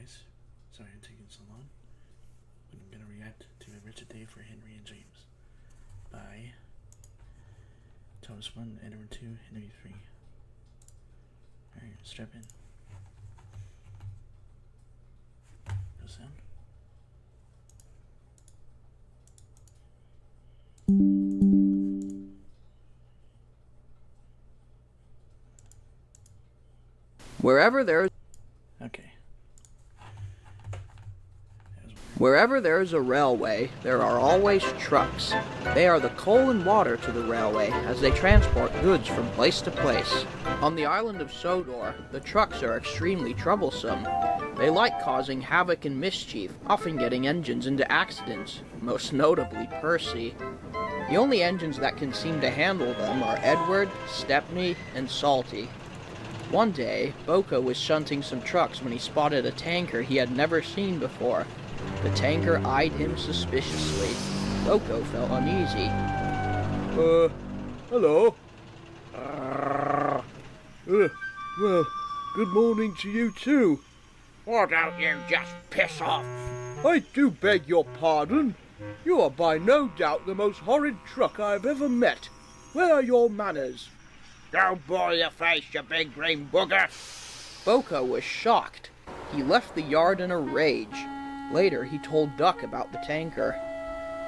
guys. Sorry I'm taking so long. But I'm gonna react to A Wretched Day for Henry and James by Thomas 1, Edward 2, Henry 3. Alright, strap in. No sound. Wherever there Okay. Wherever there is a railway, there are always trucks. They are the coal and water to the railway as they transport goods from place to place. On the island of Sodor, the trucks are extremely troublesome. They like causing havoc and mischief, often getting engines into accidents, most notably Percy. The only engines that can seem to handle them are Edward, Stepney, and Salty. One day, Boko was shunting some trucks when he spotted a tanker he had never seen before. The tanker eyed him suspiciously. Boko felt uneasy. Hello. Well, good morning to you too. Why don't you just piss off? I do beg your pardon. You are by no doubt the most horrid truck I have ever met. Where are your manners? Don't boil your face, you big green booger. Boko was shocked. He left the yard in a rage. Later, he told Duck about the tanker.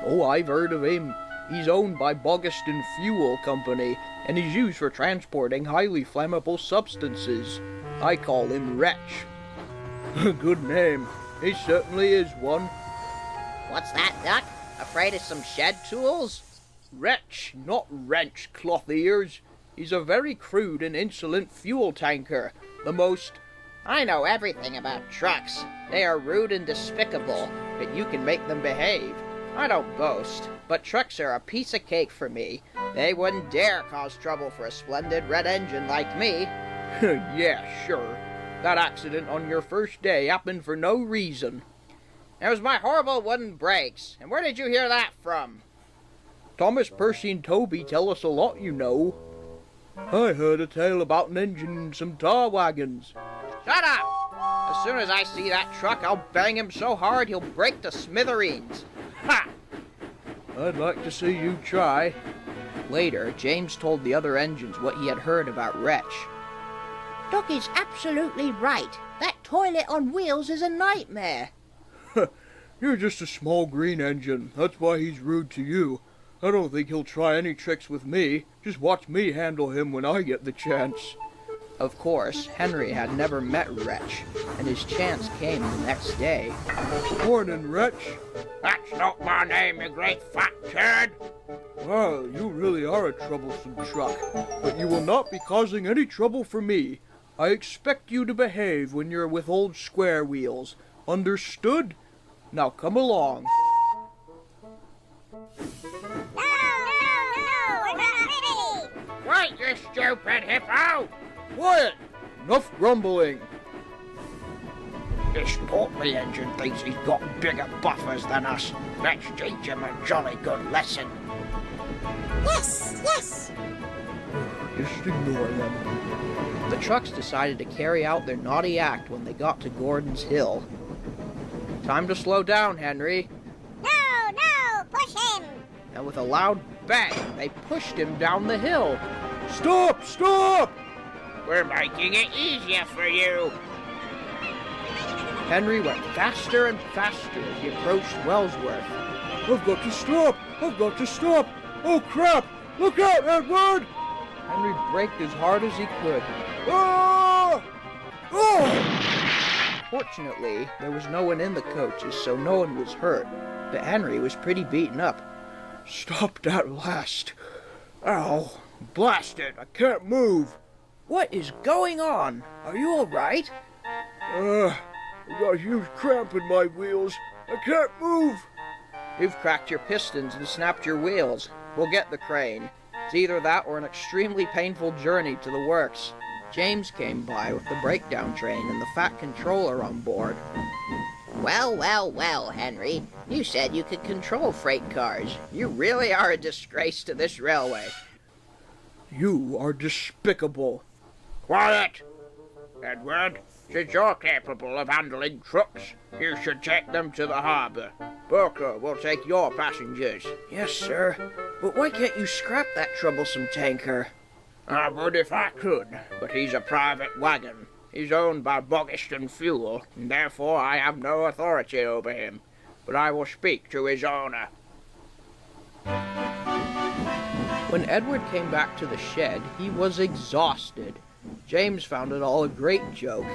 Oh, I've heard of him. He's owned by Bogaston Fuel Company, and he's used for transporting highly flammable substances. I call him Wretch. Good name. He certainly is one. What's that, Duck? Afraid of some shed tools? Wretch, not wrench, cloth ears. He's a very crude and insolent fuel tanker. The most... I know everything about trucks. They are rude and despicable, but you can make them behave. I don't boast, but trucks are a piece of cake for me. They wouldn't dare cause trouble for a splendid red engine like me. Yeah, sure. That accident on your first day happened for no reason. It was my horrible wooden brakes. And where did you hear that from? Thomas, Percy, and Toby tell us a lot, you know. I heard a tale about an engine and some tar wagons. Shut up! As soon as I see that truck, I'll bang him so hard he'll break to smithereens. Ha! I'd like to see you try. Later, James told the other engines what he had heard about Wretch. Doc is absolutely right. That toilet on wheels is a nightmare. You're just a small green engine. That's why he's rude to you. I don't think he'll try any tricks with me. Just watch me handle him when I get the chance. Of course, Henry had never met Wretch, and his chance came the next day. Morning, Wretch. That's not my name, you great fat turd. Well, you really are a troublesome truck, but you will not be causing any trouble for me. I expect you to behave when you're with old Square Wheels. Understood? Now come along. No, we're not ready. Wait, you stupid hippo! Quiet! Enough grumbling. This portly engine thinks he's got bigger buffers than us. Let's teach him a jolly good lesson. Yes. Just ignore them. The trucks decided to carry out their naughty act when they got to Gordon's Hill. Time to slow down, Henry. No, push him. And with a loud bang, they pushed him down the hill. Stop! We're making it easier for you. Henry went faster and faster as he approached Wellsworth. I've got to stop! Oh crap! Look out, Edward! Henry braked as hard as he could. Ah! Oh! Fortunately, there was no one in the coaches, so no one was hurt, but Henry was pretty beaten up. Stopped at last. Ow! Blast it! I can't move! What is going on? Are you all right? I've got a huge cramp in my wheels. I can't move! You've cracked your pistons and snapped your wheels. We'll get the crane. It's either that or an extremely painful journey to the works. James came by with the breakdown train and the fat controller on board. Well, Henry. You said you could control freight cars. You really are a disgrace to this railway. You are despicable. Quiet! Edward, Since you're capable of handling trucks, you should take them to the harbor. Burko will take your passengers. Yes, sir. But why can't you scrap that troublesome tanker? I would if I could, but he's a private wagon. He's owned by Bogiston Fuel, and therefore I have no authority over him. But I will speak to his owner. When Edward came back to the shed, he was exhausted. James found it all a great joke.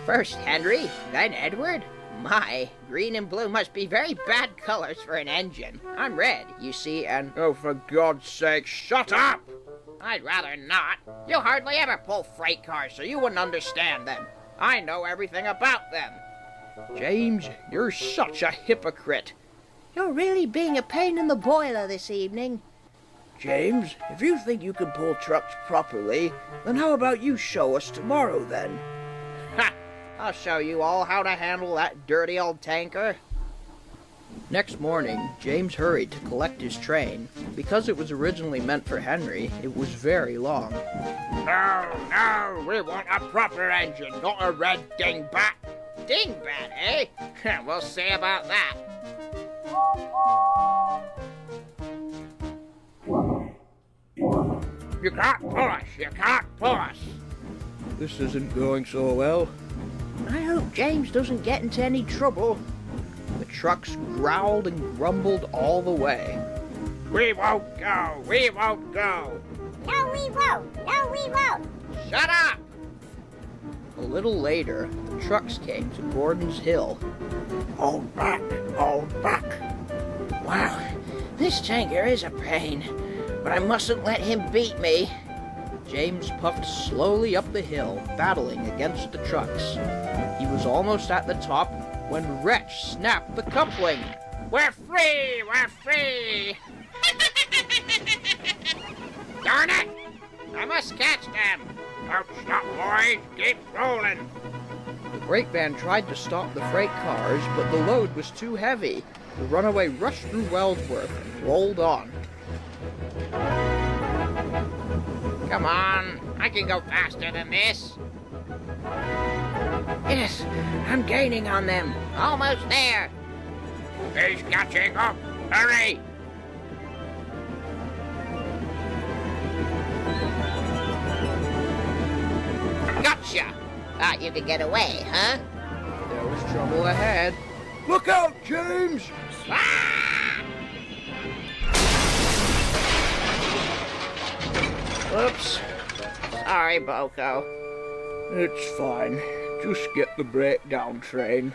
First Henry, then Edward? My, green and blue must be very bad colors for an engine. I'm red, you see, and... Oh, for God's sake, shut up! I'd rather not. You hardly ever pull freight cars, so you wouldn't understand them. I know everything about them. James, you're such a hypocrite. You're really being a pain in the boiler this evening. James, if you think you can pull trucks properly, then how about you show us tomorrow, then? Ha! I'll show you all how to handle that dirty old tanker. Next morning, James hurried to collect his train. Because it was originally meant for Henry, it was very long. No, we want a proper engine, not a red dingbat. Dingbat, eh? We'll see about that. You can't pull us. This isn't going so well. I hope James doesn't get into any trouble. The trucks growled and grumbled all the way. We won't go. No, we won't. Shut up! A little later, the trucks came to Gordon's Hill. Hold back. Wow, this tanker is a pain, but I mustn't let him beat me. James puffed slowly up the hill, battling against the trucks. He was almost at the top when Wretch snapped the coupling. We're free! Darn it! I must catch them! Don't stop, boys! Keep rolling! The freight van tried to stop the freight cars, but the load was too heavy. The runaway rushed through Wellsworth and rolled on. Come on, I can go faster than this. Yes, I'm gaining on them. Almost there. He's catching up. Hurry! Gotcha! Thought you could get away, huh? There was trouble ahead. Look out, James! Ah! Oops. Sorry, Boko. It's fine. Just get the breakdown train.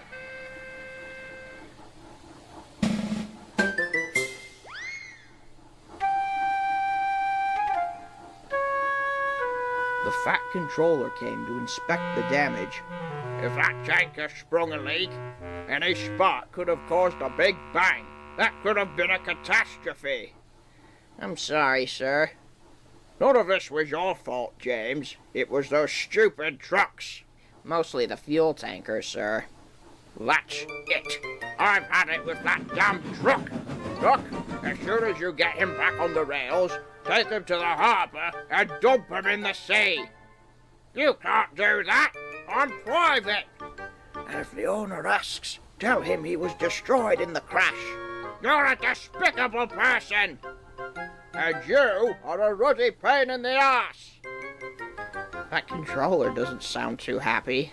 The Fat Controller came to inspect the damage. If that tanker sprung a leak, any spark could have caused a big bang. That could have been a catastrophe. I'm sorry, sir. None of this was your fault, James. It was those stupid trucks. Mostly the fuel tanker, sir. That's it. I've had it with that damn truck. Look, as soon as you get him back on the rails, take him to the harbor and dump him in the sea. You can't do that. I'm private. And if the owner asks, tell him he was destroyed in the crash. You're a despicable person. And you are a ruddy pain in the ass. That controller doesn't sound too happy.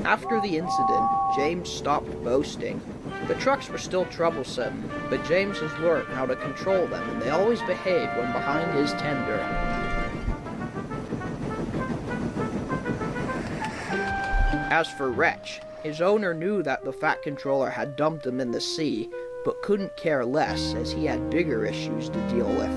After the incident, James stopped boasting. The trucks were still troublesome, but James has learned how to control them, and they always behave when behind his tender. As for Wretch, his owner knew that the Fat Controller had dumped him in the sea, but couldn't care less as he had bigger issues to deal with.